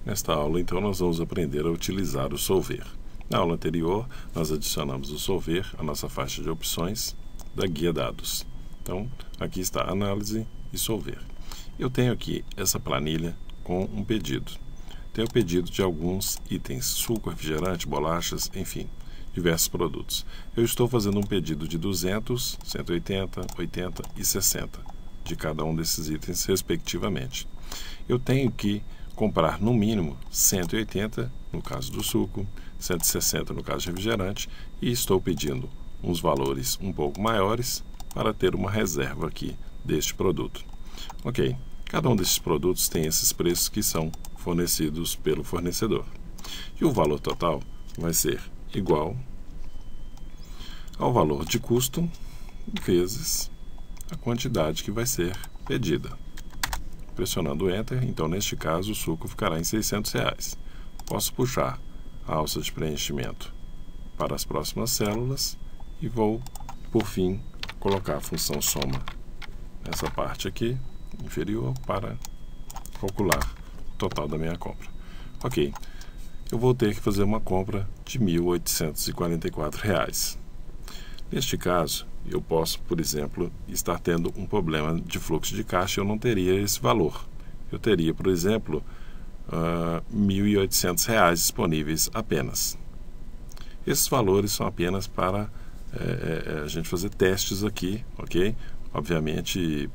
Nesta aula, então, nós vamos aprender a utilizar o solver. Na aula anterior, nós adicionamos o solver à nossa faixa de opções da guia dados. Então, aqui está análise e solver. Eu tenho aqui essa planilha com um pedido. Tenho o pedido de alguns itens, suco, refrigerante, bolachas, enfim, diversos produtos. Eu estou fazendo um pedido de 200, 180, 80 e 60 de cada um desses itens, respectivamente. Eu tenho que comprar no mínimo 180 no caso do suco, 160 no caso de refrigerante, e estou pedindo uns valores um pouco maiores para ter uma reserva aqui deste produto. Ok, cada um desses produtos tem esses preços que são fornecidos pelo fornecedor. E o valor total vai ser igual ao valor de custo vezes a quantidade que vai ser pedida. Pressionando Enter, então neste caso o suco ficará em R$600. Posso puxar a alça de preenchimento para as próximas células e vou, por fim, colocar a função soma nessa parte aqui, inferior, para calcular o total da minha compra. Ok, eu vou ter que fazer uma compra de R$1.844. Neste caso, eu posso, por exemplo, estar tendo um problema de fluxo de caixa e eu não teria esse valor. Eu teria, por exemplo, R$1.800 disponíveis apenas. Esses valores são apenas para a gente fazer testes aqui, ok? Obviamente,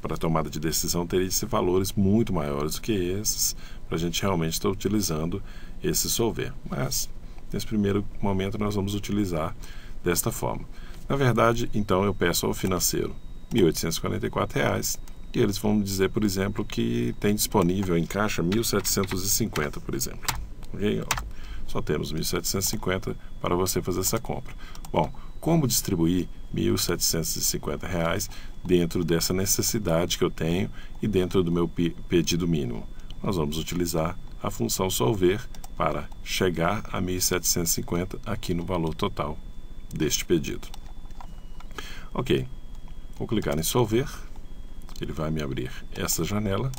para a tomada de decisão teria que ser valores muito maiores do que esses, para a gente realmente estar utilizando esse solver. Mas, nesse primeiro momento, nós vamos utilizar desta forma. Na verdade, então, eu peço ao financeiro R$1.844 e eles vão dizer, por exemplo, que tem disponível em caixa 1.750, por exemplo. Okay? Só temos 1.750 para você fazer essa compra. Bom, como distribuir R$1.750 dentro dessa necessidade que eu tenho e dentro do meu pedido mínimo? Nós vamos utilizar a função solver para chegar a 1.750 aqui no valor total deste pedido. Ok, vou clicar em solver, ele vai me abrir essa janela.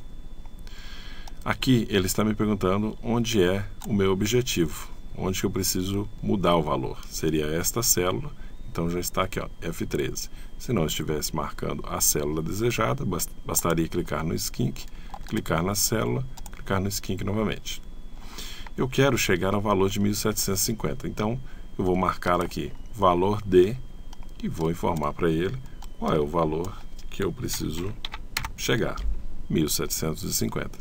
Aqui ele está me perguntando onde é o meu objetivo, onde que eu preciso mudar o valor. Seria esta célula, então já está aqui, ó, F13. Se não estivesse marcando a célula desejada, bastaria clicar no skink, clicar na célula, clicar no skink novamente. Eu quero chegar ao valor de 1.750, então eu vou marcar aqui valor de e vou informar para ele qual é o valor que eu preciso chegar, 1.750.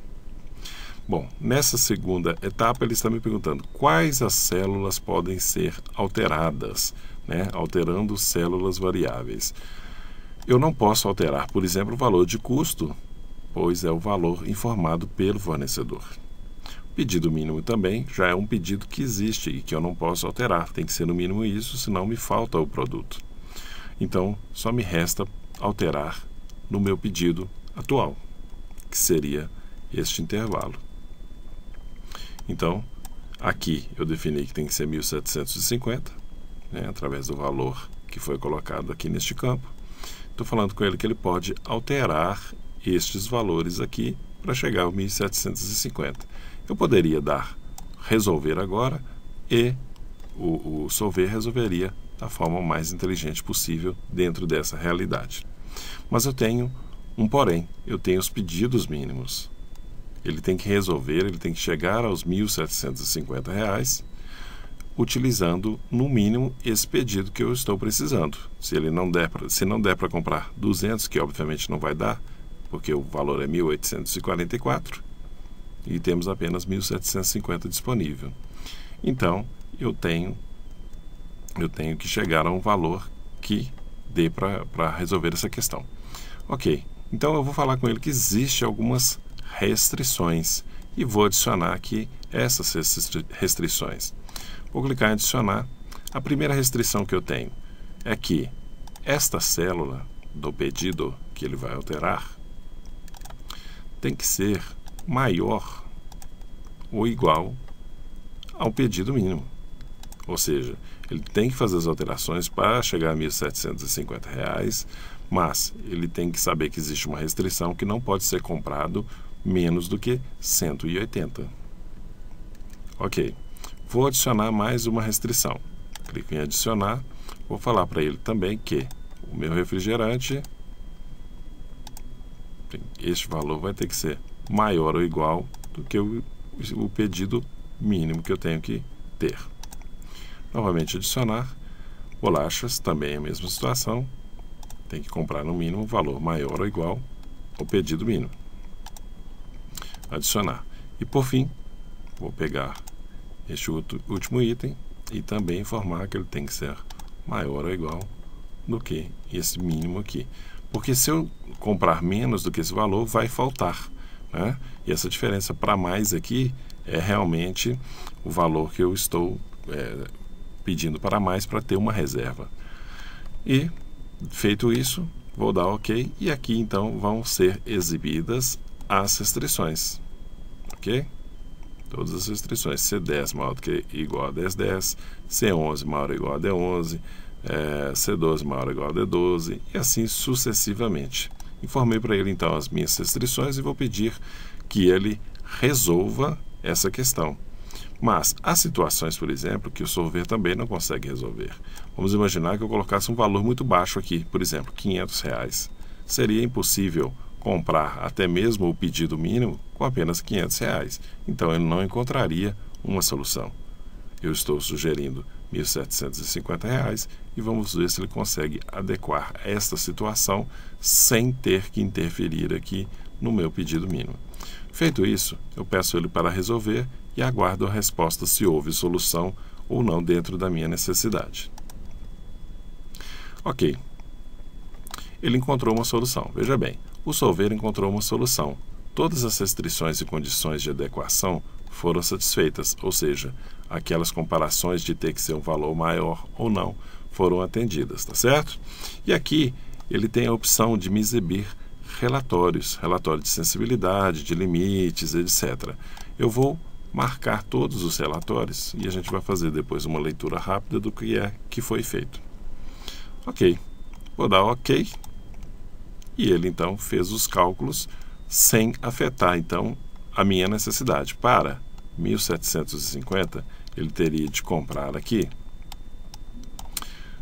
Bom, nessa segunda etapa ele está me perguntando quais as células podem ser alteradas, né? Alterando células variáveis. Eu não posso alterar, por exemplo, o valor de custo, pois é o valor informado pelo fornecedor. Pedido mínimo também já é um pedido que existe e que eu não posso alterar. Tem que ser no mínimo isso, senão me falta o produto. Então, só me resta alterar no meu pedido atual, que seria este intervalo. Então, aqui eu defini que tem que ser 1.750, né, através do valor que foi colocado aqui neste campo. Estou falando com ele que ele pode alterar estes valores aqui para chegar ao 1.750. Eu poderia dar resolver agora e o solver resolveria da forma mais inteligente possível dentro dessa realidade. Mas eu tenho um porém, eu tenho os pedidos mínimos. Ele tem que resolver, ele tem que chegar aos R$1.750 utilizando no mínimo esse pedido que eu estou precisando. Se não der para comprar 200, que obviamente não vai dar, porque o valor é 1.844 e temos apenas 1.750 disponível. Então, eu tenho que chegar a um valor que dê para resolver essa questão. Ok, então eu vou falar com ele que existe algumas restrições e vou adicionar aqui essas restrições. Vou clicar em adicionar. A primeira restrição que eu tenho é que esta célula do pedido que ele vai alterar tem que ser maior ou igual ao pedido mínimo. Ou seja, ele tem que fazer as alterações para chegar a R$1.750, mas ele tem que saber que existe uma restrição que não pode ser comprado menos do que 180. Ok, vou adicionar mais uma restrição. Clico em adicionar, vou falar para ele também que o meu refrigerante, este valor vai ter que ser maior ou igual do que o pedido mínimo que eu tenho que ter. Novamente adicionar, bolachas, também é a mesma situação, tem que comprar no mínimo um valor maior ou igual ao pedido mínimo. Adicionar. E por fim, vou pegar este último item e também informar que ele tem que ser maior ou igual do que esse mínimo aqui. Porque se eu comprar menos do que esse valor, vai faltar, né? E essa diferença para mais aqui é realmente o valor que eu estou pedindo para mais para ter uma reserva. E, feito isso, vou dar OK. E aqui, então, vão ser exibidas as restrições. Ok? Todas as restrições. C10 maior do que igual a 1010, C11 maior ou igual a D11, C12 maior ou igual a D12 e assim sucessivamente. Informei para ele então as minhas restrições e vou pedir que ele resolva essa questão. Mas há situações, por exemplo, que o solver também não consegue resolver. Vamos imaginar que eu colocasse um valor muito baixo aqui, por exemplo, R$500. Seria impossível comprar até mesmo o pedido mínimo com apenas R$500. Então ele não encontraria uma solução. Eu estou sugerindo R$1.750 e vamos ver se ele consegue adequar esta situação sem ter que interferir aqui no meu pedido mínimo. Feito isso, eu peço ele para resolver e aguardo a resposta se houve solução ou não dentro da minha necessidade. Ok. Ele encontrou uma solução. Veja bem, o solver encontrou uma solução. Todas as restrições e condições de adequação foram satisfeitas, ou seja, aquelas comparações de ter que ser um valor maior ou não foram atendidas, tá certo? E aqui ele tem a opção de me exibir relatórios, relatório de sensibilidade, de limites, etc. Eu vou marcar todos os relatórios e a gente vai fazer depois uma leitura rápida do que foi feito. Ok, vou dar OK e ele então fez os cálculos sem afetar então a minha necessidade. Para 1.750 ele teria de comprar aqui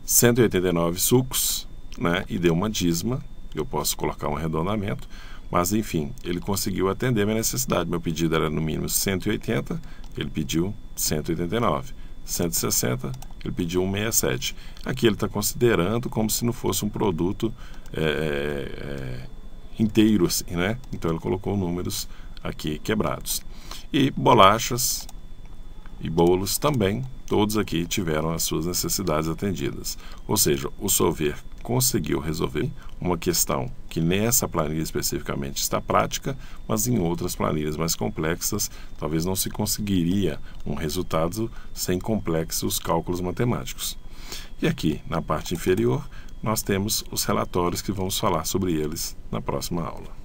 189 sucos, né, e deu uma dízima. Eu posso colocar um arredondamento, mas enfim, ele conseguiu atender a minha necessidade. Meu pedido era no mínimo 180, ele pediu 189. 160, ele pediu 167. Aqui ele está considerando como se não fosse um produto inteiro, assim, né? Então ele colocou números aqui quebrados. E bolachas e bolos também, todos aqui tiveram as suas necessidades atendidas. Ou seja, o solver conseguiu resolver uma questão que nessa planilha especificamente está prática, mas em outras planilhas mais complexas talvez não se conseguiria um resultado sem complexos cálculos matemáticos. E aqui na parte inferior nós temos os relatórios que vamos falar sobre eles na próxima aula.